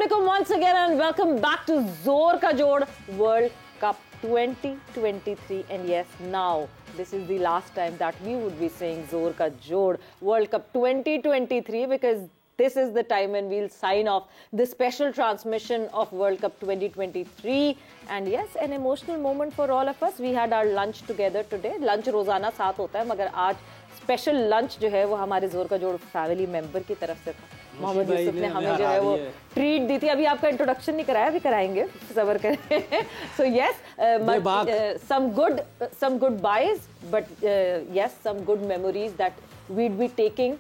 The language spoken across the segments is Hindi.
Assalamualaikum once again and welcome back to Zor Ka Jod World Cup 2023. And yes, now this is the last time that we would be saying Zor Ka Jod World Cup 2023 because this is the time when we'll sign off the special transmission of World Cup 2023. And yes, an emotional moment for all of us. We had our lunch together today. Lunch रोजाना साथ होता है, मगर आज स्पेशल लंच जो है वो हमारे जोर का जोड़ फैमिली मेंबर की तरफ से था. मोहम्मद यूसुफ ने हमें जो है वो ट्रीट दी थी. अभी आपका इंट्रोडक्शन नहीं कराया, अभी कराएंगे, सबर करें. So yes, some good buys, but yes, some good memories that we'd be taking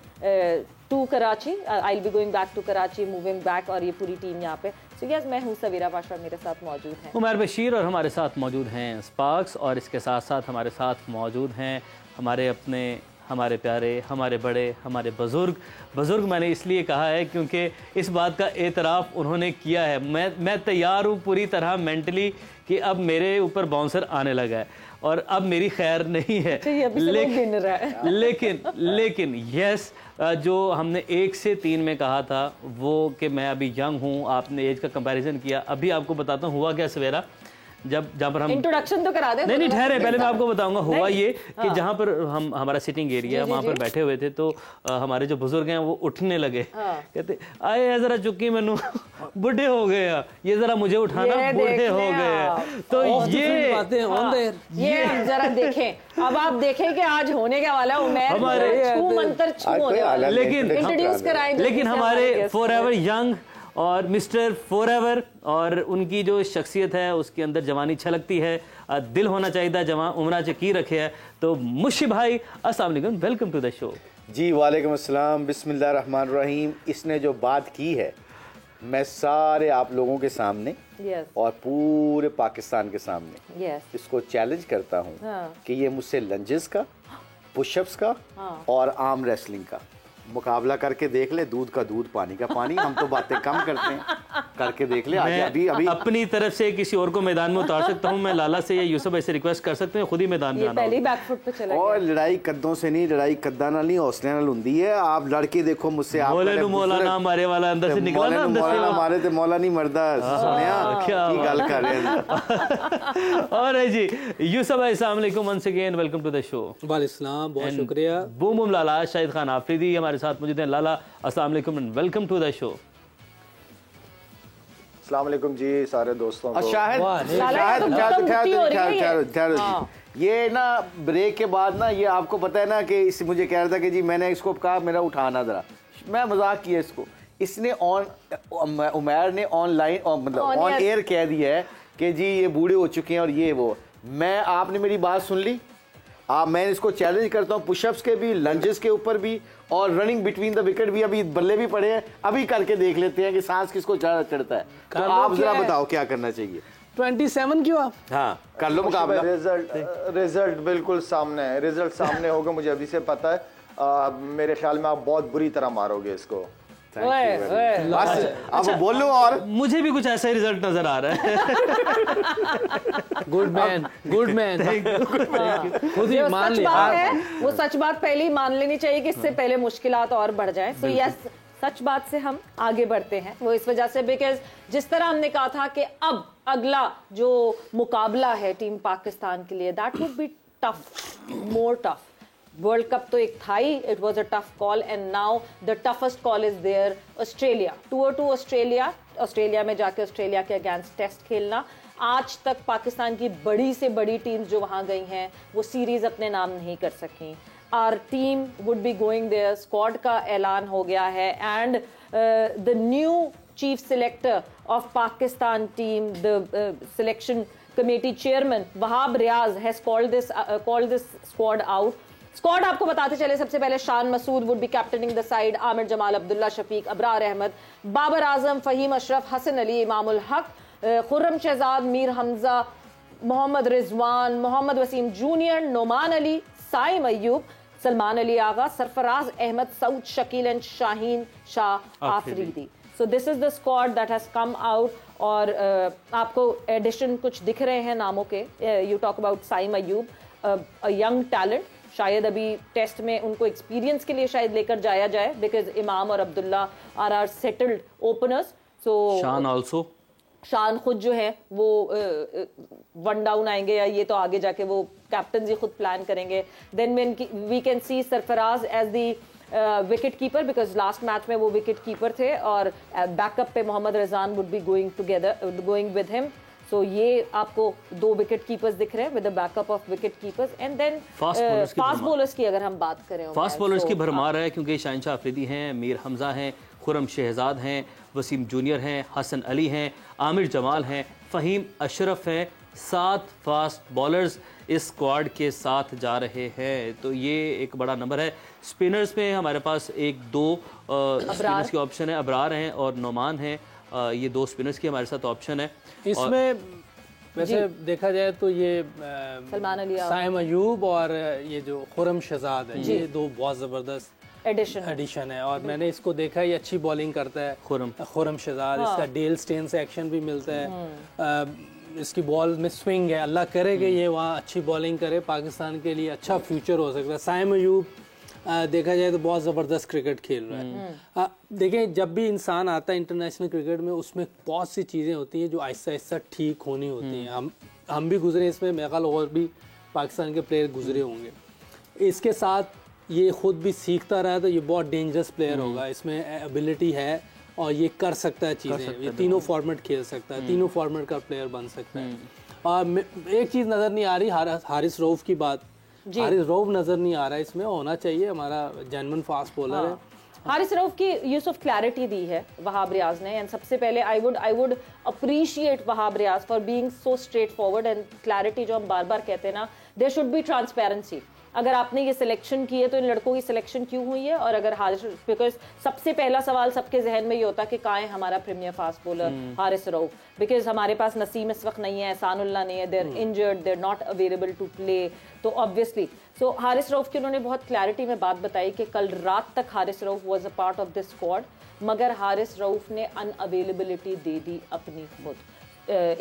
to Karachi. I'll be going back to Karachi, moving back, और ये पूरी टीम यहाँ पे. So yes, मैं हूँ सवीरा पाशा, मेरे साथ मौजूद हैं उमर बशीर और हमारे साथ मौजूद हैं स्पार्क्स, और इसके साथ साथ हमारे साथ मौजूद हैं हमारे अपने, हमारे प्यारे, हमारे बड़े, हमारे बुज़ुर्ग मैंने इसलिए कहा है क्योंकि इस बात का एतराफ़ उन्होंने किया है. मैं तैयार हूँ पूरी तरह मेंटली कि अब मेरे ऊपर बाउंसर आने लगा है और अब मेरी खैर नहीं है. लेकिन यस, जो हमने 1 से 3 में कहा था वो कि मैं अभी यंग हूँ, आपने एज का कंपैरिजन किया. अभी आपको बताता हूँ हुआ क्या सवेरा, जहाँ पर हम इंट्रोडक्शन तो करा दे. नहीं ठहरे, पहले मैं आपको बताऊंगा. हुआ ये कि जहाँ पर हमारा सिटिंग एरिया है वहाँ पर बैठे हुए थे तो हमारे जो बुजुर्ग हैं वो उठने लगे. कहते आए जरा चुक्की मैनू बुढ़े हो गए, ये जरा मुझे उठाना, बुढ़े हो गए. तो ये अब जरा देखें, अब आप देखें कि आज होने क्या वाला है. हमारे मंत्र छू होने वाला, लेकिन इंट्रोड्यूस कराएंगे. लेकिन हमारे फॉरएवर यंग और मिस्टर फॉरएवर, और उनकी जो शख्सियत है उसके अंदर जवानी छलकती है, दिल होना चाहिए जवान, उम्र चकी रखे है. तो मुशी भाई अस्सलाम वालेकुम, वेलकम टू द शो. जी वालेकुम अस्सलाम, बिस्मिल्लाह रहमान रहीम. इसने जो बात की है मैं सारे आप लोगों के सामने और पूरे पाकिस्तान के सामने इसको चैलेंज करता हूँ कि ये मुझसे लंजेस का, पुशअप्स का और आर्म रेसलिंग का मुकाबला करके देख ले. दूध का दूध, पानी का पानी. हम तो बातें कम करते हैं, करके देख ले. अभी अपनी तरफ से किसी और को मैदान में उतार सकता हूं. मैं लाला से या यूसुफ ऐसे रिक्वेस्ट कर सकते हैं खुद ही मैदान में आना. पहले बैकफुट पे चला और लड़ाई कद्दों से नहीं, लड़ाई कद्दा नाल नहीं, हौसले नाल हुंदी है. आप लड़के देखो मुझसे, आप मौलाना मारे वाला अंदर से निकला ना, मौलाना मारे तो मौला नहीं मरदा. सुनिया क्या गल कर रहे हैं. और जी यूसुफ भाई अस्सलाम वालेकुम once again, welcome to the show. वालेकुम, बहुत शुक्रिया. बूम बूम लाला शाहिद खान आफरीदी हमारे साथ मौजूद हैं. लाला अस्सलाम वालेकुम and welcome to the show. अस्सलाम वालेकुम जी सारे दोस्तों को. शाहिद ये ना ब्रेक के बाद ना, ये आपको पता है ना कि इस मुझे कह रहा था कि जी मैंने इसको कहा मेरा उठाना जरा, मैं मजाक किया इसको. इसने उमैर ने ऑनलाइन मतलब ऑन एयर कह दिया है कि जी ये बूढ़े हो चुके हैं और ये वो. आपने मेरी बात सुन ली. मैं इसको चैलेंज करता हूँ पुशअप्स के भी, लंजेस के ऊपर भी, और रनिंग बिटवीन द विकेट भी. अभी बल्ले भी पड़े हैं, अभी करके देख लेते हैं कि सांस किसको चढ़ता है. तो आप जरा बताओ क्या करना चाहिए. 27 क्यों आप? हाँ कर लो मुकाबला. रिजल्ट बिल्कुल सामने है, रिजल्ट सामने होगा, मुझे अभी से पता है. मेरे ख्याल में आप बहुत बुरी तरह मारोगे इसको. अब बोलो. और मुझे भी कुछ ऐसा ही रिजल्ट नजर आ रहा है. गुड मैन खुद ही मान लिया. वो सच बात पहले ही मान लेनी चाहिए कि इससे पहले मुश्किलात और बढ़ जाएं. सो यस, सच बात से हम आगे बढ़ते हैं. वो इस वजह से बिकॉज जिस तरह हमने कहा था कि अब अगला जो मुकाबला है टीम पाकिस्तान के लिए, that would be tough, more tough. World cup तो एक था ही, it was a tough call, and now the toughest call is there Australia. Tour to Australia में जाके ऑस्ट्रेलिया के अगेंस्ट टेस्ट खेलना. आज तक पाकिस्तान की बड़ी से बड़ी टीम्स जो वहाँ गई हैं वो सीरीज अपने नाम नहीं कर सकी. Our team would be going there. Squad का ऐलान हो गया है and the new chief selector of Pakistan team, the selection committee chairman Wahab Riaz has called this squad out. Squad आपको बताते चले, सबसे पहले Shan Masood would be captaining the side, Aamir Jamal, Abdullah Shafique, Abrar Ahmed, Babar Azam, Faheem Ashraf, Hasan Ali, Imam-ul-Haq, Khurram Shahzad, Mir Hamza, Mohammad Rizwan, Mohammad Wasim junior, Noman Ali, Saim Ayub, Salman Ali Agha, Sarfaraz Ahmed, Saud Shakeel and Shaheen Shah Afridi. So this is the squad that has come out. और आपको एडिशन कुछ दिख रहे हैं नामों के. You talk about Saim Ayub, a young talent. शायद अभी टेस्ट में उनको एक्सपीरियंस के लिए शायद लेकर जाया जाए बिकॉज इमाम और अब्दुल्ला आर सेटल्ड ओपनर्स. सो शान ऑल्सो, शान खुद जो है वो 1 डाउन आएंगे या ये तो आगे जाके वो कैप्टन जी खुद प्लान करेंगे. Then we can see Sarfaraz as the wicket keeper because last match में वो विकेट कीपर थे और बैकअप पे Mohammad Rizwan would be going with him. So ये आपको 2 विकेट कीपर्स दिख रहे हैं with the backup of wicket keepers. And then fast bowlers की अगर हम बात करें, फास्ट बॉलर्स की भरमार है क्योंकि शाहिनशाह अफरीदी हैं, मीर हमजा हैं, खुरम शहजाद हैं, वसीम जूनियर हैं, हसन अली हैं, आमिर जमाल हैं, फ़हीम अशरफ हैं. 7 फास्ट बॉलर्स इस स्क्वाड के साथ जा रहे हैं, तो ये एक बड़ा नंबर है. स्पिनर्स में हमारे पास 1-2 स्पिनर्स के ऑप्शन है. अबरार हैं और नोमान हैं, ये 2 स्पिनर्स की हमारे साथ ऑप्शन है. इसमें वैसे देखा जाए तो ये सलमान अली, साइम अयूब और ये जो खुरम शहजाद है, ये 2 बहुत ज़बरदस्त एडिशन है. और मैंने इसको देखा है, ये अच्छी बॉलिंग करता है खुरम शहजाद. इसका डेल स्टेन से एक्शन भी मिलता है. इसकी बॉल में स्विंग है. अल्लाह करे कि ये वहाँ अच्छी बॉलिंग करे, पाकिस्तान के लिए अच्छा फ्यूचर हो सकता है. साइम अयूब देखा जाए तो बहुत ज़बरदस्त क्रिकेट खेल रहा है. देखें, जब भी इंसान आता है इंटरनेशनल क्रिकेट में, उसमें बहुत सी चीज़ें होती हैं जो आहिस्ता आहिस्ता ठीक होनी होती हैं. हम भी गुजरे इसमें, मेरे ख्याल और भी पाकिस्तान के प्लेयर गुजरे होंगे. इसके साथ ये ख़ुद भी सीखता रहा तो ये बहुत डेंजरस प्लेयर होगा. इसमें एबिलिटी है और ये कर सकता है चीज़ें. ये तीनों फॉर्मेट खेल सकता है, तीनों फॉर्मेट का प्लेयर बन सकता है. और एक चीज़ नज़र नहीं आ रही, हारिस रऊफ की बात. हारिस रऊफ नज़र नहीं आ रहा है इसमें. होना चाहिए, हमारा जेन्युइन फास्ट बॉलर है. हारिस रऊफ की यूज ऑफ क्लैरिटी दी है वहाब रियाज ने. एंड सबसे पहले I would appreciate Wahab Riaz for being so straightforward and clarity. जो हम बार बार कहते हैं ना, देयर शुड बी ट्रांसपेरेंसी. अगर आपने ये सिलेक्शन की है तो इन लड़कों की सिलेक्शन क्यों हुई है. और अगर हारिस, बिकॉज सबसे पहला सवाल सबके जहन में ये होता है कि कहाँ है हमारा premier fast bowler Haris Rauf. Because हमारे पास नसीम इस वक्त नहीं है, एहसानुल्लाह नहीं है, there injured, there not available to play. तो ऑब्वियसली सो हारिस रऊफ की उन्होंने बहुत क्लैरिटी में बात बताई कि कल रात तक Haris Rauf was a part of this squad, मगर हारिस रऊफ ने अनअवेलेबिलिटी दे दी अपनी खुद.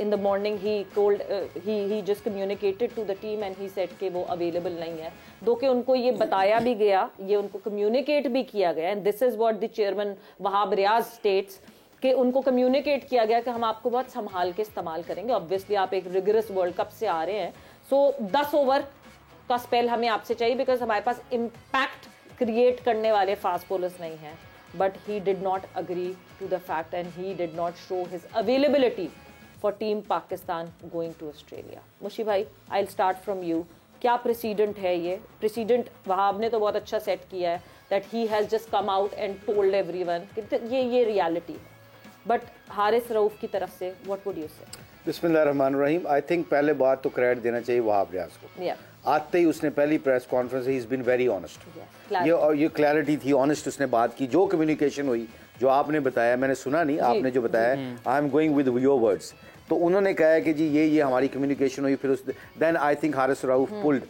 In the morning he told he just communicated to the team and he said कि वो available नहीं है. दो कि उनको ये बताया भी गया, ये उनको communicate भी किया गया. And this is what the chairman Wahab Riaz states कि उनको कम्युनिकेट किया गया कि हम आपको बहुत संभाल के इस्तेमाल करेंगे. ऑब्वियसली आप एक रिगरस वर्ल्ड कप से आ रहे हैं, सो 10 ओवर का स्पेल हमें आपसे चाहिए बिकॉज हमारे पास इम्पैक्ट क्रिएट करने वाले फास्ट बॉलर्स नहीं हैं. But he did not agree to the fact and he did not show his availability for team Pakistan going to Australia. Mushi भाई, I will start from you. क्या प्रेसिडेंट है ये? प्रेसिडेंट वहाब ने तो बहुत अच्छा सेट किया है that he has just come out and told everyone ये रियलिटी है. बट हारिस रऊफ की तरफ से व्हाट वुड यू से? बिस्मिल्लाहिर्रहमानिर्रहीम. आई थिंक पहले बात तो क्रेडिट देना चाहिए वहाब रियाज को. आते ही उसने पहली press conference he is been very honest. ये क्लैरिटी थी, ऑनेस्ट उसने बात की. जो कम्युनिकेशन हुई, जो आपने बताया, मैंने सुना नहीं, आपने जो बताया, I am going with your words. तो उन्होंने कहा है कि जी ये हमारी कम्युनिकेशन हुई. फिर उस then I think Haris Rauf pulled.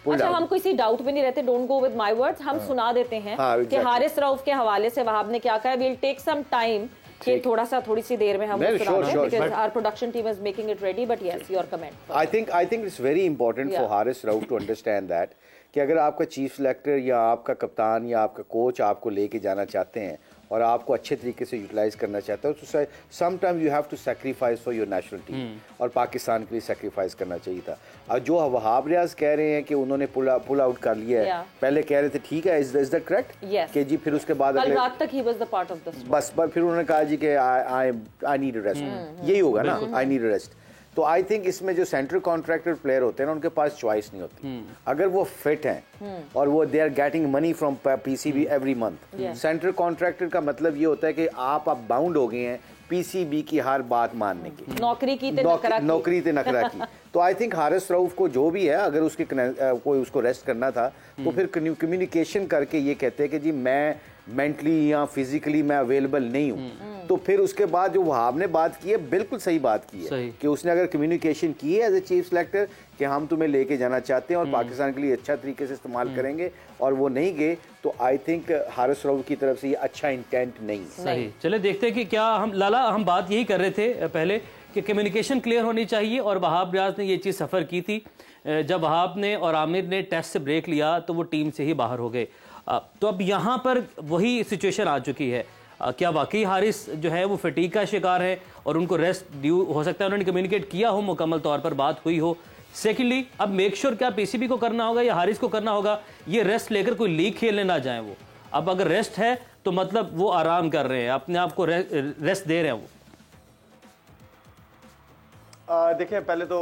अच्छा, हम किसी डाउट में नहीं रहते. Don't go with my words. हम सुना देते हैं कि हारिस रऊफ के हवाले से वहाब ने क्या कहा. विल टेक सम टाइम कि थोड़ी सी देर में हम our production team is making it ready, but yes, your comment. I think it's very important for Haris Rauf to understand that कि अगर आपका चीफ सेलेक्टर या आपका कप्तान या आपका कोच आपको लेके जाना चाहते हैं और आपको अच्छे तरीके से यूटिलाइज करना चाहते हो, तो some time you have to sacrifice for your national team. और पाकिस्तान के लिए सैक्रिफाइस करना चाहिए था. और जो वहाब रियाज कह रहे हैं कि उन्होंने पुल आउट कर लिया है, पहले कह रहे थे ठीक है, इज दैट करेक्ट? कि जी फिर उसके बाद कल रात तक he was the part of the bus फिर उन्होंने कहा जी कि आई नीड रेस्ट. यही होगा ना, आई नीड रेस्ट. तो आई थिंक इसमें जो सेंट्रल कॉन्ट्रैक्टर प्लेयर होते हैं ना, उनके पास चॉइस नहीं होती. अगर वो फिट हैं और वो they are getting money from PCB every month. Central contractor का मतलब ये होता है कि आप बाउंड हो गए हैं पीसीबी की हर बात मानने की. नौकरी ते नखरा की. तो आई थिंक हारिस रऊफ को जो भी है, अगर उसके कोई उसको रेस्ट करना था तो फिर कम्युनिकेशन करके ये कहते हैं कि जी मैं मेंटली या फिजिकली मैं अवेलेबल नहीं हूँ. तो फिर उसके बाद जो वहाब ने बात की है, बिल्कुल सही बात की है कि उसने अगर कम्युनिकेशन की है एज ए चीफ सेलेक्टर कि हम तुम्हें लेके जाना चाहते हैं और पाकिस्तान के लिए अच्छा तरीके से इस्तेमाल करेंगे, और वो नहीं गए, तो आई थिंक हारिस रऊफ की तरफ से ये अच्छा इंटेंट नहीं है. सही. चले देखते हैं कि क्या हम बात यही कर रहे थे पहले कि कम्युनिकेशन क्लियर होनी चाहिए. और वहाब रियाज ने ये चीज़ सफ़र की थी. जब वहाब ने और आमिर ने टेस्ट से ब्रेक लिया तो वो टीम से ही बाहर हो गए. तो अब यहाँ पर वही सिचुएशन आ चुकी है. क्या वाकई हारिस जो है वो फटीग का शिकार है और उनको रेस्ट ड्यू हो सकता है, उन्होंने कम्युनिकेट किया हो, मुकम्मल तौर पर बात हुई हो। सेकेंडली, अब मेक श्योर क्या पीसीबी को करना होगा या हारिस को करना होगा, ये रेस्ट लेकर कोई लीग खेलने ना जाए। वो अब अगर रेस्ट है तो मतलब वो आराम कर रहे हैं, अपने आप को रेस्ट दे रहे हैं वो। देखिए, पहले तो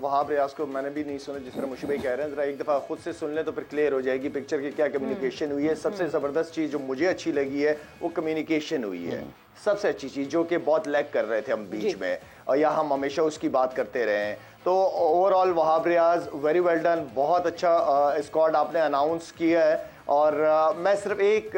वहाब रियाज को मैंने भी नहीं सुना जिस तरह मुशी भाई कह रहे हैं, जरा एक दफ़ा खुद से सुन ले तो फिर क्लियर हो जाएगी पिक्चर की क्या कम्युनिकेशन हुई है। सबसे ज़बरदस्त चीज़ जो मुझे अच्छी लगी है वो कम्युनिकेशन हुई है, सबसे अच्छी चीज़, जो कि बहुत लैक कर रहे थे हम बीच में, और या हम हमेशा उसकी बात करते रहे हैं। तो overall Wahab Riaz very well done, बहुत अच्छा स्क्वाड आपने अनाउंस किया है। और मैं सिर्फ एक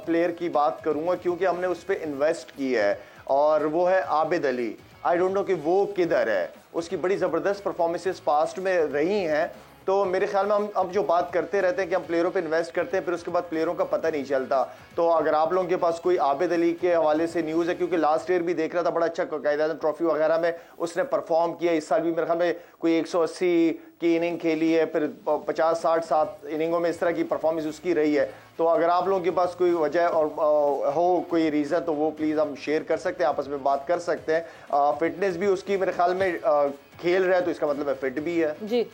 प्लेयर की बात करूँगा क्योंकि हमने उस पर इन्वेस्ट किया है, और वो है Abid Ali. I don't know कि वो किधर है, उसकी बड़ी ज़बरदस्त परफॉर्मेंसेस पास्ट में रही हैं। तो मेरे ख्याल में हम जो बात करते रहते हैं कि हम प्लेयरों पे इन्वेस्ट करते हैं, फिर उसके बाद प्लेयरों का पता नहीं चलता। तो अगर आप लोगों के पास कोई आबिद अली के हवाले से न्यूज़ है, क्योंकि लास्ट ईयर भी देख रहा था बड़ा अच्छा कायदा ट्रॉफी वगैरह में उसने परफॉर्म किया, इस साल भी मेरे ख्याल में कोई 180 की इनिंग खेली है, फिर 50, 60, 7 इनिंगों में इस तरह की परफॉर्मेंस उसकी रही है। तो अगर आप लोगों के पास कोई वजह और हो कोई रीज़न तो वो प्लीज़ हम शेयर कर सकते हैं, आपस में बात कर सकते हैं। फिटनेस भी उसकी मेरे ख्याल में खेल रहा है तो इसका मतलब है फिट भी है जी।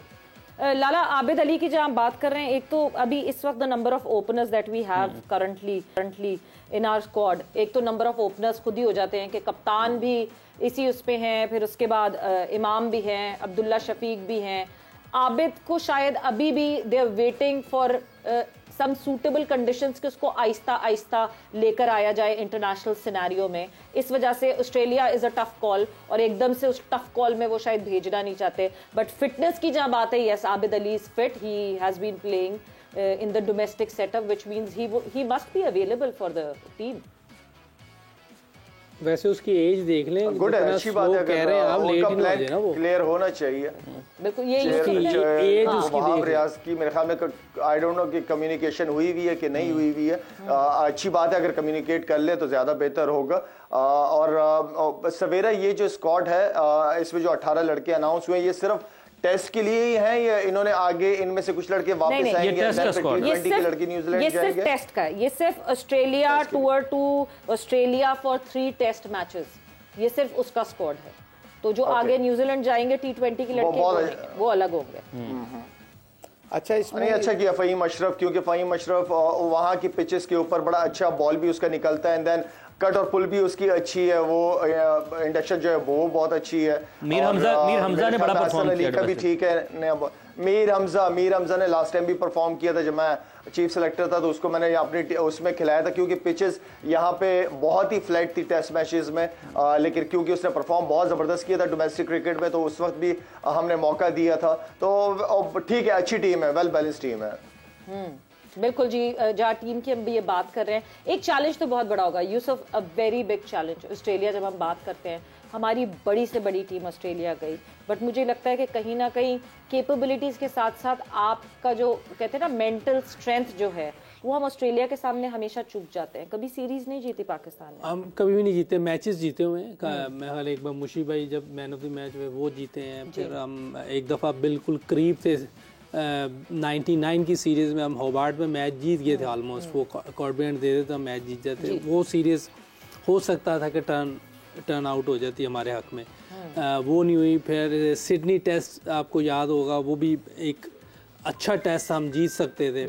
लाला, आबिद अली की जब हम बात कर रहे हैं, एक तो अभी इस वक्त the number of openers that we have currently in our squad, एक तो नंबर ऑफ ओपनर्स खुद ही हो जाते हैं कि कप्तान भी इसी उस पे हैं, फिर उसके बाद इमाम भी हैं, अब्दुल्ला शफीक भी हैं। आबिद को शायद अभी भी they are waiting for some suitable conditions कि उसको आहिस्ता आहिस्ता लेकर आया जाए इंटरनेशनल सिनेरियो में। इस वजह से Australia is a tough call और एकदम से उस टफ कॉल में वो शायद भेजना नहीं चाहते। बट फिटनेस की जहां बात है, yes, Abid Ali is fit, he has been playing in the domestic setup which means he must be available for the team. वैसे उसकी एज देख लें, गुड है, अच्छी बात है, कह रहे हैं आप, लेट ही ना वो क्लियर होना चाहिए। बिल्कुल, ये एज उसकी वहाब रियाज की मेरे ख्याल में आई डोंट नो कि कम्युनिकेशन हुई भी है कि नहीं हुई भी है। अच्छी बात है, अगर कम्युनिकेट कर ले तो ज़्यादा बेहतर होगा। और सवेरा ये जो स्क्वाड है इसमें जो 18 लड़के अनाउंस हुए, ये सिर्फ टेस्ट के लिए ही हैं या इन्होंने आगे इनमें से कुछ लड़के वापस आएंगे? ये सिर्फ टेस्ट का है, ये सिर्फ Australia tour to Australia for 3 test matches, ये सिर्फ उसका स्क्वाड है। तो जो आगे न्यूजीलैंड जाएंगे T20 के लड़के वो अलग होंगे। अच्छा, इसमें अच्छा किया फ़हीम अशरफ, क्योंकि फ़हीम अशरफ वहाँ की पिचेस के ऊपर बड़ा अच्छा बॉल भी उसका निकलता है, एंड देन कट और पुल भी उसकी अच्छी है, वो इंडक्शन जो है वो बहुत अच्छी है। मीर हमजा ने बड़ा परफॉर्म किया, भी ठीक है। मीर हमजा ने लास्ट टाइम भी परफॉर्म किया था, जब मैं चीफ सेलेक्टर था तो उसको मैंने अपनी उसमें खिलाया था, क्योंकि पिचेस यहाँ पे बहुत ही फ्लैट थी टेस्ट मैचेस में, लेकिन क्योंकि उसने परफॉर्म बहुत ज़बरदस्त किया था डोमेस्टिक क्रिकेट में, तो उस वक्त भी हमने मौका दिया था। तो ठीक है, अच्छी टीम है, वेल बैलेंस टीम है। बिल्कुल जी। जहाँ टीम की हम भी ये बात कर रहे हैं, एक चैलेंज तो बहुत बड़ा होगा Yusuf, a very big challenge. Australia जब हम बात करते हैं, हमारी बड़ी से बड़ी टीम ऑस्ट्रेलिया गई, बट मुझे लगता है कि कहीं ना कहीं कैपेबिलिटीज़ के साथ साथ आपका जो कहते हैं ना मेंटल स्ट्रेंथ जो है, वो हम ऑस्ट्रेलिया के सामने हमेशा चूक जाते हैं। कभी सीरीज नहीं जीती पाकिस्तान ने, हम कभी भी नहीं जीते, मैचेस जीते हुए हैं। मैं हाल एक बार मुशी भाई जब मैन ऑफ द मैच हुए वो जीते हैं, फिर हम एक दफ़ा बिल्कुल करीब थे 99 की सीरीज़ में हम होबार्ट में मैच जीत गए थे ऑलमोस्ट, वो कॉर्बियन दे देते तो मैच जीत जाते। वो सीरीज़ हो सकता था कि टर्न आउट हो जाती हमारे हक में, वो नहीं हुई। फिर सिडनी टेस्ट आपको याद होगा, वो भी एक अच्छा टेस्ट हम जीत सकते थे,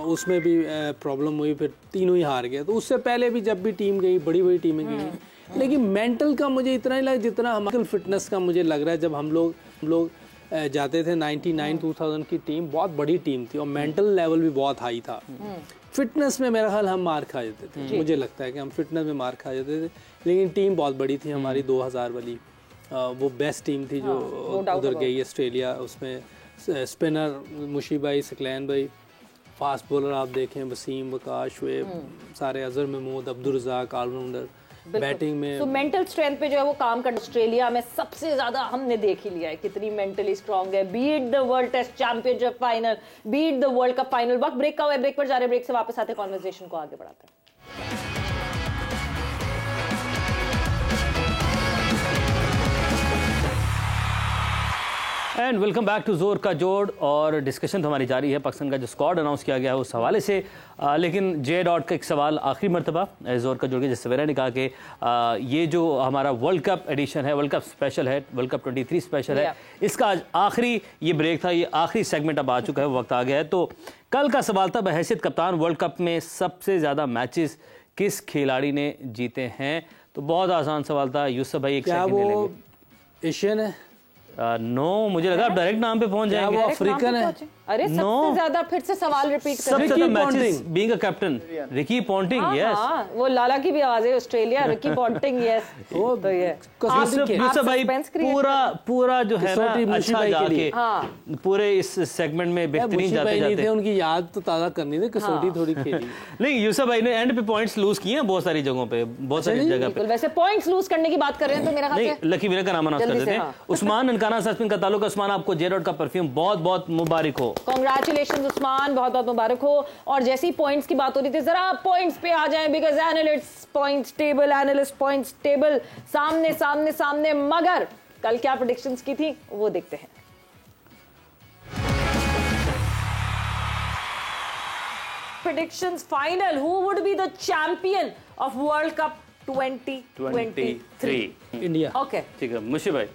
उसमें भी प्रॉब्लम हुई, फिर तीनों ही हार गए। तो उससे पहले भी जब भी टीम गई, बड़ी बड़ी टीमें गई, लेकिन मेंटल का मुझे इतना नहीं लगा जितना हमारे फिटनेस का मुझे लग रहा है। जब हम लोग जाते थे 99-2000 की टीम बहुत बड़ी टीम थी और मेंटल लेवल भी बहुत हाई था। फिटनेस में मेरा ख्याल हम मार खा जाते थे, मुझे लगता है कि हम फिटनेस में मार खा जाते थे, लेकिन टीम बहुत बड़ी थी हमारी 2000 वाली, वो बेस्ट टीम थी जो उधर गई ऑस्ट्रेलिया। उसमें स्पिनर मुशी भाई, सकलैन भाई, फास्ट बॉलर आप देखें वसीम, वकाश, शुएब, सारे, अजहर महमूद, अब्दुल रज़ाक, ऑलराउंडर। बैटिंग में तो मेंटल स्ट्रेंथ पे जो है वो काम कर, ऑस्ट्रेलिया में सबसे ज्यादा हमने देख ही लिया है कितनी मेंटली स्ट्रांग है। Beat the world test championship final, beat the world cup final. वक्त ब्रेक का हुआ है, ब्रेक पर जा रहे हैं, ब्रेक से वापस आते कॉन्वर्सेशन को आगे बढ़ाते हैं। एंड वेलकम बैक टू जोर का जोड़। और डिस्कशन तो हमारी जारी है पाकिस्तान का जो स्क्वाड अनाउंस किया गया है उस हवाले से। लेकिन जे डॉट का एक सवाल आखिरी मरतबा जोर का जोड़ के, जिस सवेरा ने कहा कि ये जो हमारा वर्ल्ड कप एडिशन है, वर्ल्ड कप स्पेशल है, वर्ल्ड कप 23 स्पेशल है, इसका आज आखिरी ये ब्रेक था, ये आखिरी सेगमेंट अब आ चुका है, वक्त आ गया है। तो कल का सवाल था बहैसियत कप्तान वर्ल्ड कप में सबसे ज़्यादा मैचेस किस खिलाड़ी ने जीते हैं। तो बहुत आसान सवाल था। यूसुफ भाई एक सेकंड ले लेंगे। एशियन है? नो, मुझे लगा आप डायरेक्ट नाम पे पहुंच जाएंगे। वो अफ्रीकन है? अरे सबसे ज्यादा, फिर से सवाल रिपीट कर। सबसे ज्यादा matches being a captain Ricky Ponting, yes. वो लाला की भी आवाज है, ऑस्ट्रेलिया, रिकी पॉन्टिंग, यस। तो ये यूसुफ भाई पूरा जो है ना अच्छा जाके पूरे इस सेगमेंट में बेहतरीन जाते जाते उनकी याद तो ताज़ा करनी थी, कसौटी थोड़ी खेली। नहीं, यूसुफ भाई ने एंड पे पॉइंट्स लूज किए हैं बहुत सारी जगहों पे, बहुत सारी जगह पे। वैसे पॉइंट्स लूज करने की बात कर रहे हैं तो मेरा ख्याल है लकी विनर का नाम अनाउंस कर देते हैं। उस्मान ननकाना सस्पिन का ताल्लुक। उस्मान, आपको जे डॉट का परफ्यूम बहुत बहुत मुबारक हो। कांग्रेचुलेशंस उस्मान, बहुत बहुत मुबारक हो। और जैसी पॉइंट्स की बात हो रही थी, जरा पॉइंट्स पे आ जाएं, बिकॉज एनालिस्ट पॉइंट्स टेबल सामने सामने सामने। मगर कल क्या प्रेडिक्शंस की थी वो देखते हैं। Predictions final. Who would be the champion of World Cup 2023? India. Okay. ठीक है मुशीब भाई।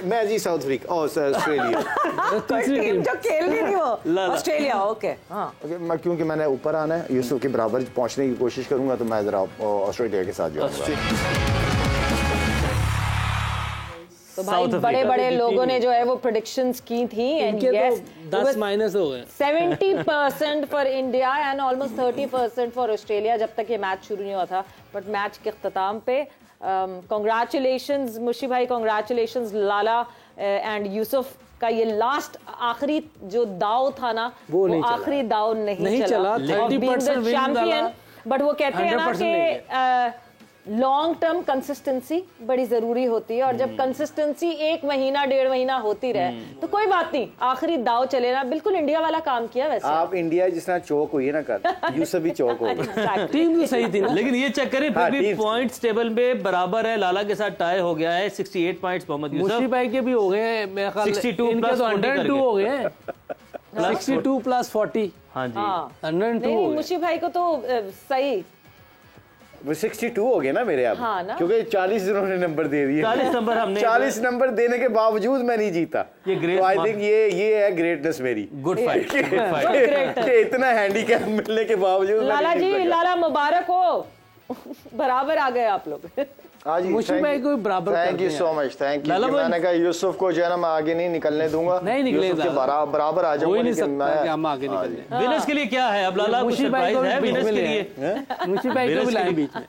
मैं जी साउथ अफ्रीका और ऑस्ट्रेलिया। टीम जो खेल रही थी वो ऑस्ट्रेलिया। ओके, हाँ। क्योंकि मैंने ऊपर आना है, यूसुफ के बराबर पहुंचने की कोशिश करूंगा, तो मैं जरा ऑस्ट्रेलिया के साथ जाऊंगा। तो भाई बड़े बड़े लोगों ने जो है वो प्रेडिक्शंस की थी, एंड यस 10 माइनस हो गए। 70% for India and almost 30% for Australia जब तक ये मैच शुरू नहीं हुआ था। बट मैच के इख्तिताम पे कांग्रेचुलेशंस मुशी भाई, कांग्रेचुलेशंस लाला एंड यूसुफ का ये लास्ट आखिरी जो दाव था ना, वो आखिरी दाव नहीं चला। 30% चैंपियन। बट वो कहते हैं ना कि लॉन्ग टर्म कंसिस्टेंसी बड़ी जरूरी होती है, और जब कंसिस्टेंसी 1 महीना 1.5 महीना होती रहे तो कोई बात नहीं, आखिरी दाव चले ना। बिल्कुल इंडिया वाला काम किया। वैसे आप इंडिया जिस तरह चौक हुई है ना कर, यूसुफ भी चौक हो गई। टीम भी सही थी ना, लेकिन ये चेक करें फिर भी पॉइंट्स टेबल में बराबर है, लाला के साथ टाई हो गया है 68 पॉइंट्स। मोहम्मद यूसुफ मुशी भाई के भी हो गए, मेरे ख्याल 62 इनके तो 102 हो गए। 62 + 40। हाँ जी, 102 हो गए। मुशी भाई को तो सही वो 62 हो गया ना मेरे अब। हाँ ना? क्योंकि 40 जिन्होंने नंबर दे दिए, 40 नंबर हमने 40 नंबर देने के बावजूद मैं नहीं जीता। ये ग्रेट, आई थिंक ये है ग्रेटनेस मेरी। Good fight, good fight. कि इतना हैंडीकैप मिलने के बावजूद लाला जी, लाला मुबारक हो। बराबर आ गए आप लोग। मुशी भाई को बराबर। Thank you so much, thank you. मैंने कहा यूसुफ को जो है ना मैं आगे नहीं निकलने दूंगा। नहीं निकलेगा, बराबर आ जाऊंगा। लेकिन मैं हम आगे निकलने। विनर्स के लिए क्या है अब लाला? मुशी भाई को विनर्स के लिए, मुशी भाई को बुलाएं बीच में।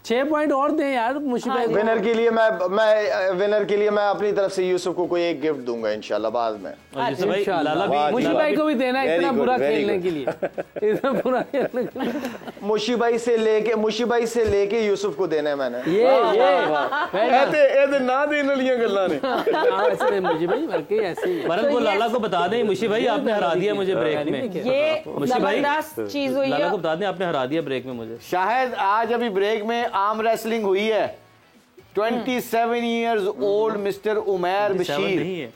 6 पॉइंट और दें यार मुशी भाई। विनर के लिए मैं अपनी तरफ से यूसुफ को कोई एक गिफ्ट दूंगा इंशाल्लाह बाद में। मुशी भाई को भी देना है, इतना बुरा खेलने के लिए, इतना बुरा खेलने के लिए। मुशी भाई से लेके यूसुफ को देना है मैंने। ये ना देने वाली गल्लां ने। ऐसे मुशी भाई बल्कि ऐसे ही वरन वो लाला को बता दें, मुशी भाई आपने हरा दिया मुझे ब्रेक में। ये जबरदस्त चीज हुई है। लाला को बता दें आपने हरा दिया ब्रेक में मुझे। शायद आज अभी ब्रेक में आर्म रेसलिंग हुई है। 27 years old mister Umair Bashir,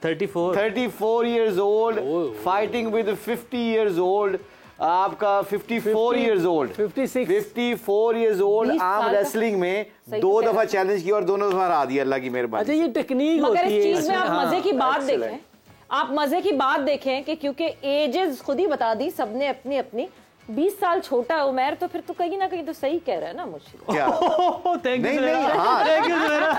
34 years old fighting with 50 years old। आपका 54 years old, 54 years old arm wrestling में 2 दफा चैलेंज किया और दोनों दफा हरा दिया, अल्लाह की मेहरबानी। अच्छा, ये टेक्निक होती है। मगर इस चीज में आप मजे की बात देखें, आप मजे की बात देखें कि क्योंकि एजेस खुद ही बता दी सबने अपनी अपनी। 20 साल छोटा है उमैर, तो फिर तो कहीं ना कहीं तो सही कह रहा है ना मुझे। क्या? नहीं, हाँ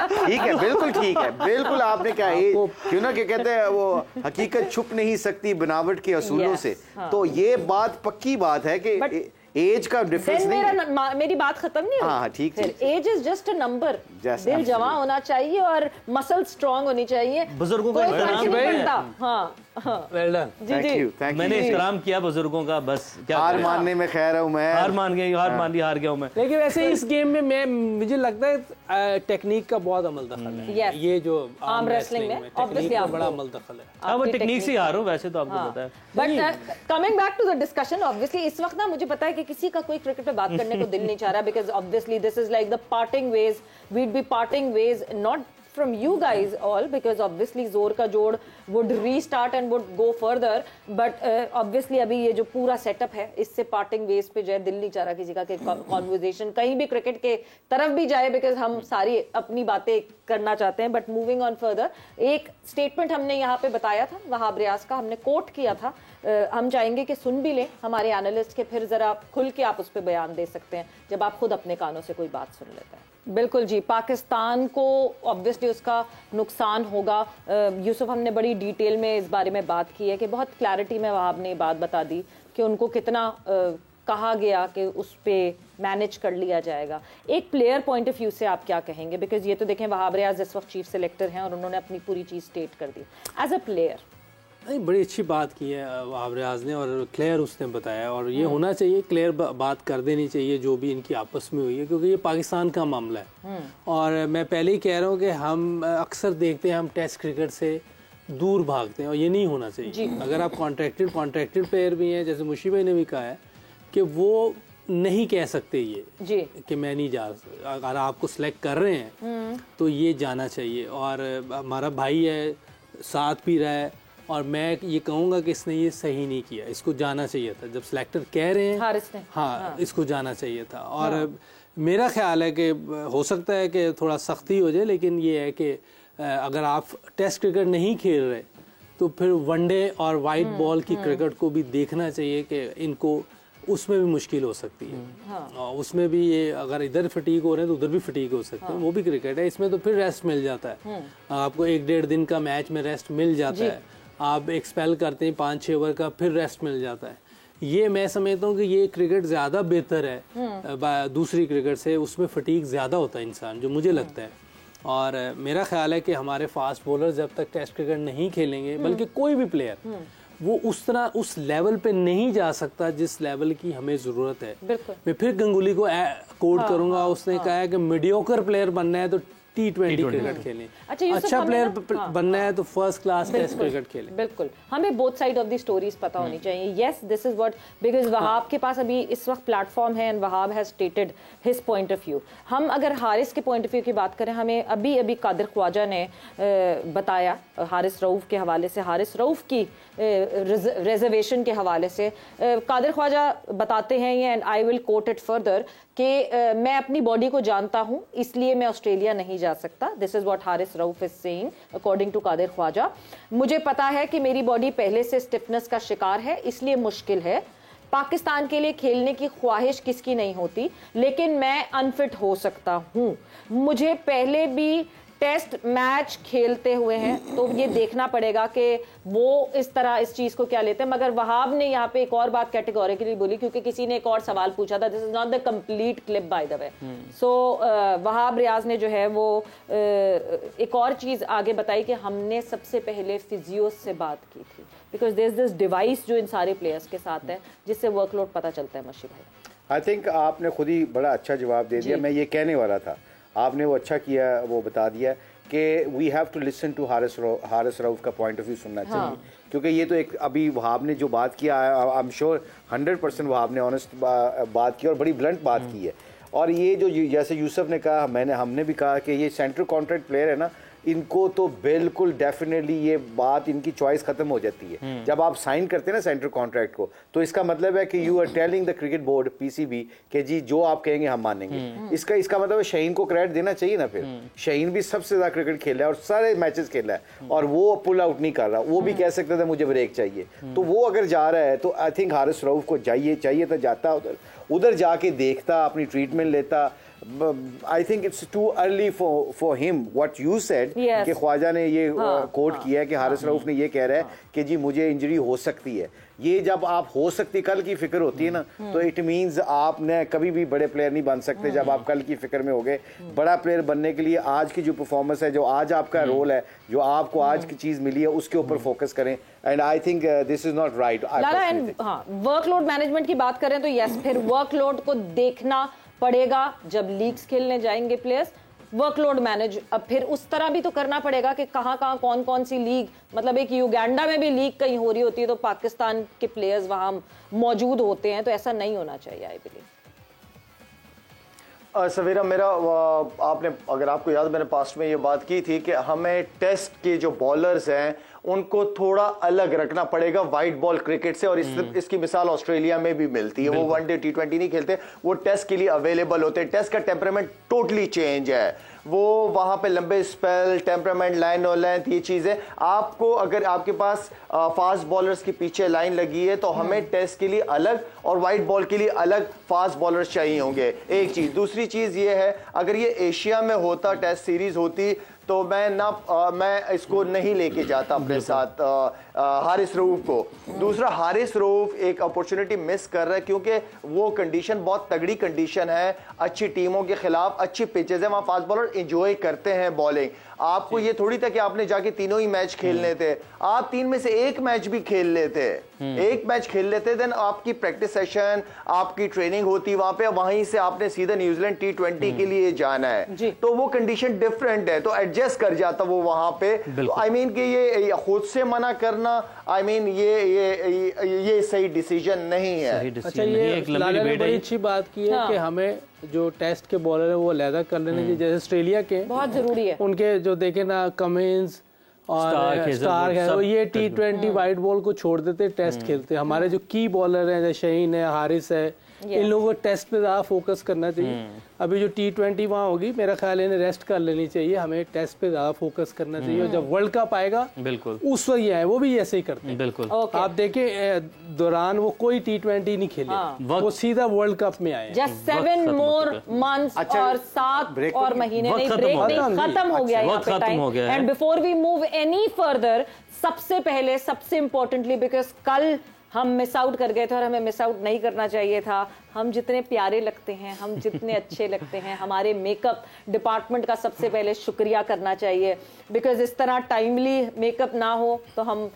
ठीक है, बिल्कुल ठीक है, बिल्कुल आपने क्या क्यों ना कहते हैं वो हकीकत छुप नहीं सकती बनावट के असूलों से। तो ये बात पक्की बात है कि एज का डिफरेंस नहीं। मेरी बात खत्म नहीं हुई। हाँ ठीक है। Age is just a number. दिल जवां होना चाहिए और मसल स्ट्रांग होनी चाहिए। बुजुर्गों का वेल डन। जी मैंने एहतराम किया बुजुर्गों का, बस क्या हार मानने में खैर है मैं हार मान ली, हार गया हूं मैं। लेकिन वैसे इस गेम में मुझे लगता है टेक्निक का बहुत अमल दखल है। ये जो आर्म रेसलिंग में टेक्निक का बड़ा अमल दखल है। वो टेक्निक से हारो वैसे तो आपको पता है। But coming back to the discussion, obviously इस वक्त ना मुझे पता है कि किसी का कोई क्रिकेट पे बात करने को दिल नहीं चाह रहा, because obviously this is like the parting ways, we'd be parting ways not from you guys all, because obviously जोर का जोड़ would restart and would go further, but obviously अभी ये जो पूरा सेटअप है इससे पार्टिंग वेज पे जो है दिल नहीं चाह रहा किसी का कि कॉन्वर्जेशन कहीं भी क्रिकेट के तरफ भी जाए, बिकॉज हम सारी अपनी बातें करना चाहते हैं. बट मूविंग ऑन फर्दर, एक स्टेटमेंट हमने यहाँ पे बताया था वहाब रियाज का, हमने कोट किया था, हम चाहेंगे कि सुन भी लें हमारे एनालिस्ट के, फिर जरा खुल के आप उस पर बयान दे सकते हैं जब आप खुद अपने कानों से कोई बात सुन लेते हैं. बिल्कुल जी, पाकिस्तान को ऑब्वियसली उसका नुकसान होगा. यूसुफ, हमने बड़ी डिटेल में इस बारे में बात की है कि बहुत क्लैरिटी में वहाब ने बात बता दी कि उनको कितना कहा गया कि उस पर मैनेज कर लिया जाएगा. एक प्लेयर पॉइंट ऑफ व्यू से आप क्या कहेंगे, बिकॉज ये तो देखें वहाब रियाज इस वक्त चीफ सेलेक्टर हैं और उन्होंने अपनी पूरी चीज़ स्टेट कर दी. एज अ प्लेयर नहीं, बड़ी अच्छी बात की है वहाब रियाज ने, और क्लियर उसने बताया, और ये होना चाहिए, क्लियर बात कर देनी चाहिए जो भी इनकी आपस में हुई है, क्योंकि ये पाकिस्तान का मामला है. और मैं पहले ही कह रहा हूँ कि हम अक्सर देखते हैं हम टेस्ट क्रिकेट से दूर भागते हैं, और ये नहीं होना चाहिए. अगर आप कॉन्ट्रैक्टेड प्लेयर भी हैं, जैसे मुशी भाई ने भी कहा है कि वो नहीं कह सकते ये कि मैं नहीं जा सकता. अगर आपको सिलेक्ट कर रहे हैं तो ये जाना चाहिए. और हमारा भाई है, साथ भी रहा है, और मैं ये कहूँगा कि इसने ये सही नहीं किया, इसको जाना चाहिए था. जब सिलेक्टर कह रहे हैं हाँ, इसको जाना चाहिए था. और मेरा ख्याल है कि हो सकता है कि थोड़ा सख्ती हो जाए, लेकिन ये है कि अगर आप टेस्ट क्रिकेट नहीं खेल रहे तो फिर वनडे और वाइट बॉल की क्रिकेट को भी देखना चाहिए कि इनको उसमें भी मुश्किल हो सकती है. और उसमें भी ये अगर इधर फटीक हो रहे हैं तो उधर भी फटीक हो सकते हैं. वो भी क्रिकेट है, इसमें तो फिर रेस्ट मिल जाता है. आपको 1-1.5 दिन का मैच में रेस्ट मिल जाता है. आप एक्सपेल करते हैं 5-6 ओवर का, फिर रेस्ट मिल जाता है. ये मैं समझता हूँ कि ये क्रिकेट ज़्यादा बेहतर है दूसरी क्रिकेट से. उसमें फटीक ज़्यादा होता है इंसान, जो मुझे लगता है. और मेरा ख्याल है कि हमारे फास्ट बॉलर जब तक टेस्ट क्रिकेट नहीं खेलेंगे, बल्कि कोई भी प्लेयर, वो उस तरह उस लेवल पे नहीं जा सकता जिस लेवल की हमें ज़रूरत है. मैं फिर गंगुली को कोट करूँगा, उसने कहा है कि मीडियोकर प्लेयर बनना है तो T20 क्रिकेट खेलें, अच्छा प्लेयर बनना है तो फर्स्ट क्लास टेस्ट क्रिकेट खेलें. बिल्कुल, हमें both side of the stories पता होनी चाहिए. Yes, this is what, because Wahab के पास अभी इस वक्त प्लेटफॉर्म है and Wahab has stated his point of view. हम अगर हारिस के पॉइंट ऑफ व्यू की बात करें, हमें अभी कादिर ख्वाजा ने बताया हारिस रऊफ के हवाले से, हारिस रऊफ की रिजर्वेशन के हवाले से कादिर ख्वाजा बताते हैं ये, and I will quote it further, कि मैं अपनी बॉडी को जानता हूं इसलिए मैं ऑस्ट्रेलिया नहीं जा सकता. This is what Haris Rauf is saying according to Qadir Khawaja. मुझे पता है कि मेरी बॉडी पहले से स्टिफनेस का शिकार है, इसलिए मुश्किल है. पाकिस्तान के लिए खेलने की ख्वाहिश किसकी नहीं होती, लेकिन मैं अनफिट हो सकता हूं. मुझे पहले भी टेस्ट मैच खेलते हुए हैं, तो ये देखना पड़ेगा कि वो इस तरह इस चीज को क्या लेते हैं. मगर वहाब ने यहाँ पे एक और बात कैटेगोरिकली बोली, क्योंकि किसी ने एक और सवाल पूछा था. This is not the complete clip by the way. So Wahab Riaz ने जो है वो एक और चीज आगे बताई कि हमने सबसे पहले फिजियो से बात की थी, because there is this device जो इन सारे प्लेयर्स के साथ है जिससे वर्कलोड पता चलता है. मशी भाई, आई थिंक आपने खुद ही बड़ा अच्छा जवाब दे दिया. मैं ये कहने वाला था, आपने वो अच्छा किया, वो बता दिया कि we have to listen to Haris Rauf का पॉइंट ऑफ व्यू सुनना चाहिए. क्योंकि ये तो एक अभी वहाब ने जो बात किया, आई एम श्योर 100% वहाब ने ऑनेस्ट बात की और बड़ी ब्लंट बात की है. और ये जो जैसे यूसुफ ने कहा, हमने भी कहा कि ये सेंट्रल कॉन्ट्रैक्ट प्लेयर है ना, इनको तो बिल्कुल डेफिनेटली ये बात, इनकी चॉइस खत्म हो जाती है. जब आप साइन करते हैं ना सेंट्रल कॉन्ट्रैक्ट को, तो इसका मतलब है कि you are telling the cricket board PCB कि जी जो आप कहेंगे हम मानेंगे. इसका मतलब है शहीन को क्रेडिट देना चाहिए ना. फिर शहीन भी सबसे ज्यादा क्रिकेट खेला है और सारे मैचेस खेला है, और वो पुल आउट नहीं कर रहा. वो भी कह सकता था मुझे ब्रेक चाहिए. तो वो अगर जा रहा है तो आई थिंक हारिस रऊफ को चाहिए तो जाता, उधर जाके देखता, अपनी ट्रीटमेंट लेता. I think it's too early for him. What you said कि ख्वाजा ने ये कोट किया है कि हारिस रऊफ ने ये कह रहा है कि जी मुझे इंजरी हो सकती है. ये जब आप हो सकती कल की फिक्र होती है ना, तो इट मींस आप ने कभी भी बड़े प्लेयर नहीं बन सकते. जब आप कल की फिक्र में हो गए, बड़ा प्लेयर बनने के लिए आज की जो परफॉर्मेंस है, जो आज आपका रोल है, जो आपको आज की चीज मिली है, उसके ऊपर फोकस करें. And I think this is not right. Workload management की बात करें तो यस, फिर वर्कलोड को देखना पड़ेगा. जब लीग्स खेलने जाएंगे प्लेयर्स, वर्कलोड मैनेज, अब फिर उस तरह भी तो करना पड़ेगा कि कहाँ कौन सी लीग, मतलब एक युगांडा में भी लीग कहीं हो रही होती है तो पाकिस्तान के प्लेयर्स वहां मौजूद होते हैं, तो ऐसा नहीं होना चाहिए. आई बिलीव सवेरा मेरा आपने, अगर आपको याद, मैंने पास्ट में ये बात की थी कि हमें टेस्ट के जो बॉलर्स हैं उनको थोड़ा अलग रखना पड़ेगा वाइट बॉल क्रिकेट से, और इसकी मिसाल ऑस्ट्रेलिया में भी मिलती है। वो वनडे T20 नहीं खेलते, वो टेस्ट के लिए अवेलेबल होते हैं। टेस्ट का टेम्परामेंट टोटली चेंज है, वो वहां पे लंबे स्पेल, टेम्परामेंट, लाइन और लेंथ, ये चीजें आपको, अगर आपके पास फास्ट बॉलर्स के पीछे लाइन लगी है तो हमें टेस्ट के लिए अलग और वाइट बॉल के लिए अलग फास्ट बॉलर्स चाहिए होंगे, एक चीज। दूसरी चीज ये है, अगर ये एशिया में होता, टेस्ट सीरीज होती, तो मैं इसको नहीं लेके जाता अपने साथ हारिस रऊफ को। दूसरा, हारिस रऊफ एक अपॉर्चुनिटी मिस कर रहा है क्योंकि वो कंडीशन बहुत तगड़ी कंडीशन है, अच्छी टीमों के खिलाफ अच्छी पिचेस है, वहां फास्ट बॉलर एंजॉय करते हैं बॉलिंग। आपको ये थोड़ी था कि आपने जाके तीनों ही मैच खेलने थे, आप 3 में से एक मैच भी खेल लेते, एक मैच खेल लेते, देन आपकी प्रैक्टिस सेशन, आपकी ट्रेनिंग होती वहां पे, वहीं से आपने सीधा न्यूजीलैंड T20 के लिए जाना है, तो वो कंडीशन डिफरेंट है, तो एडजस्ट कर जाता वो वहां पे। आई मीन कि ये खुद से मना करना, आई मीन ये सही डिसीजन नहीं है। अच्छा, ये लाला ने बड़ी अच्छी बात की है कि हमें जो टेस्ट के बॉलर है वो अलहदा कर लेने चाहिए, जैसे ऑस्ट्रेलिया के बहुत जरूरी है उनके, जो देखे ना कमिंस और स्टार्क है, वो ये T20 वाइट बॉल को छोड़ देते, टेस्ट खेलते। हमारे जो की बॉलर हैं, जैसे शहीन है, हारिस है, इन लोगों को टेस्ट पे ज़्यादा फोकस करना चाहिए। अभी जो T20 वहाँ होगी, मेरा ख्याल है इन्हें रेस्ट कर लेनी चाहिए, हमें टेस्ट पे ज़्यादा फोकस करना चाहिए। और जब वर्ल्ड कप आएगा बिल्कुल उस वक्त ये आए, वो भी ऐसे ही करते हैं बिल्कुल। आप देखें दौरान वो कोई T20 नहीं खेले, वो सीधा वर्ल्ड कप में आए। जस्ट 7 मोर मंथ्स और 7 और महीने नहीं, ब्रेक नहीं, खत्म हो गया यहाँ पे time. And before we move any further, सबसे पहले, सबसे इम्पोर्टेंटली, बिकॉज कल हम मिस आउट कर गए थे और हमें मिस आउट नहीं करना चाहिए था। हम जितने प्यारे लगते हैं, हम जितने अच्छे लगते हैं, हमारे मेकअप डिपार्टमेंट का सबसे पहले शुक्रिया करना चाहिए, बिकॉज इस तरह टाइमली मेकअप ना हो तो हम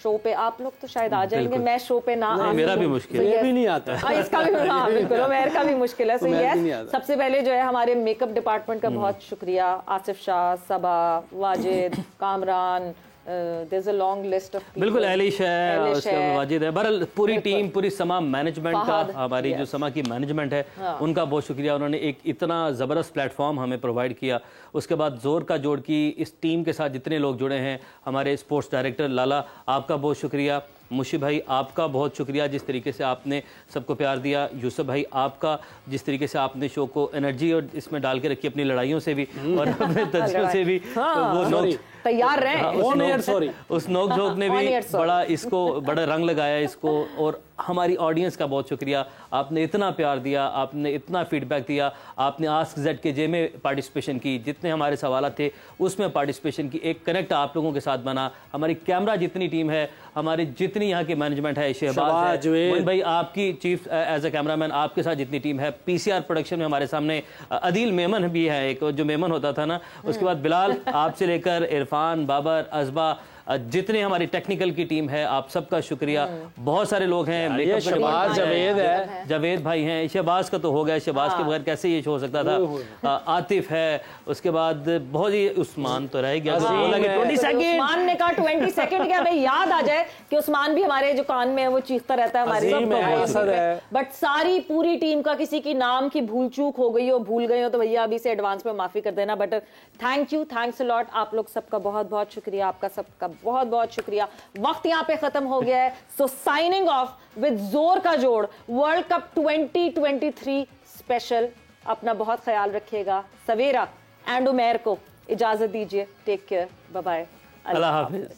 शो पे, आप लोग तो शायद आ जाएंगे, मैं शो पे ना आ, मेरा भी मुश्किल है, ये भी नहीं आता है, इसका भी, हाँ बिल्कुल, मेरे का भी मुश्किल है। सो यस, सबसे पहले जो है हमारे मेकअप डिपार्टमेंट का बहुत शुक्रिया, Asif Shah, Saba, Wajid, Kamran, there's a long list of people. बिल्कुल, एलिश है, उसके बाद वाजिद है, बहरहाल पूरी टीम, पूरी समा मैनेजमेंट का, हमारी जो समा की मैनेजमेंट है उनका बहुत शुक्रिया। उन्होंने एक इतना ज़बरदस्त प्लेटफॉर्म हमें प्रोवाइड किया। उसके बाद जोर का जोड़ की इस टीम के साथ जितने लोग जुड़े हैं, हमारे स्पोर्ट्स डायरेक्टर लाला, आपका बहुत शुक्रिया। मुशी भाई, आपका बहुत शुक्रिया, जिस तरीके से आपने सबको प्यार दिया। यूसुफ भाई, आपका जिस तरीके से आपने शो को एनर्जी और इसमें डाल के रखी, अपनी लड़ाइयों से भी और अपने तज्जियों से भी, वो तैयार रहे, उस नोक झोंक ने भी बड़ा इसको बड़ा रंग लगाया इसको। और हमारी ऑडियंस का बहुत शुक्रिया, आपने इतना प्यार दिया, आपने इतना फीडबैक दिया, आपने आस्क ZKJ में पार्टिसिपेशन की, जितने हमारे सवाल थे उसमें पार्टिसिपेशन की, एक कनेक्ट आप लोगों के साथ बना। हमारी कैमरा जितनी टीम है, हमारी जितनी यहाँ की मैनेजमेंट है, शहबाज है, भाई आपकी चीफ एज ए कैमरामैन, आपके साथ जितनी टीम है, PCR प्रोडक्शन में हमारे सामने अदील मेमन भी है, एक जो मेमन होता था ना, उसके बाद बिलाल, आपसे लेकर इरफान, बाबर, अजबा, जितने हमारी टेक्निकल की टीम है, आप सबका शुक्रिया। बहुत सारे लोग हैं, शहबाज, जावेद है, जावेद भाई हैं, शहबाज का तो हो गया, शहबाज के बगैर कैसे ये हो सकता था, आतिफ है, उसके बाद बहुत ही, उस्मान तो रह गया, 20 सेकंड, उस्मान ने कहा 20 सेकंड क्या, भाई याद आ जाए कि उस्मान भी हमारे जो कान में है वो चीखता रहता है हमारे। बट सारी पूरी टीम का किसी की नाम की भूल चूक हो गई हो, भूल गई हो, तो भैया अभी से एडवांस में माफी कर देना। But thank you, thanks a lot, आप लोग सबका बहुत बहुत शुक्रिया, आपका सबका बहुत बहुत शुक्रिया। वक्त यहाँ पे खत्म हो गया है, सो साइनिंग ऑफ विद जोर का जोड़ वर्ल्ड कप 2023 स्पेशल। अपना बहुत ख्याल रखिएगा। सवेरा एंड उमेर को इजाजत दीजिए। टेक केयर, बाय बाय, अल्लाह हाफिज।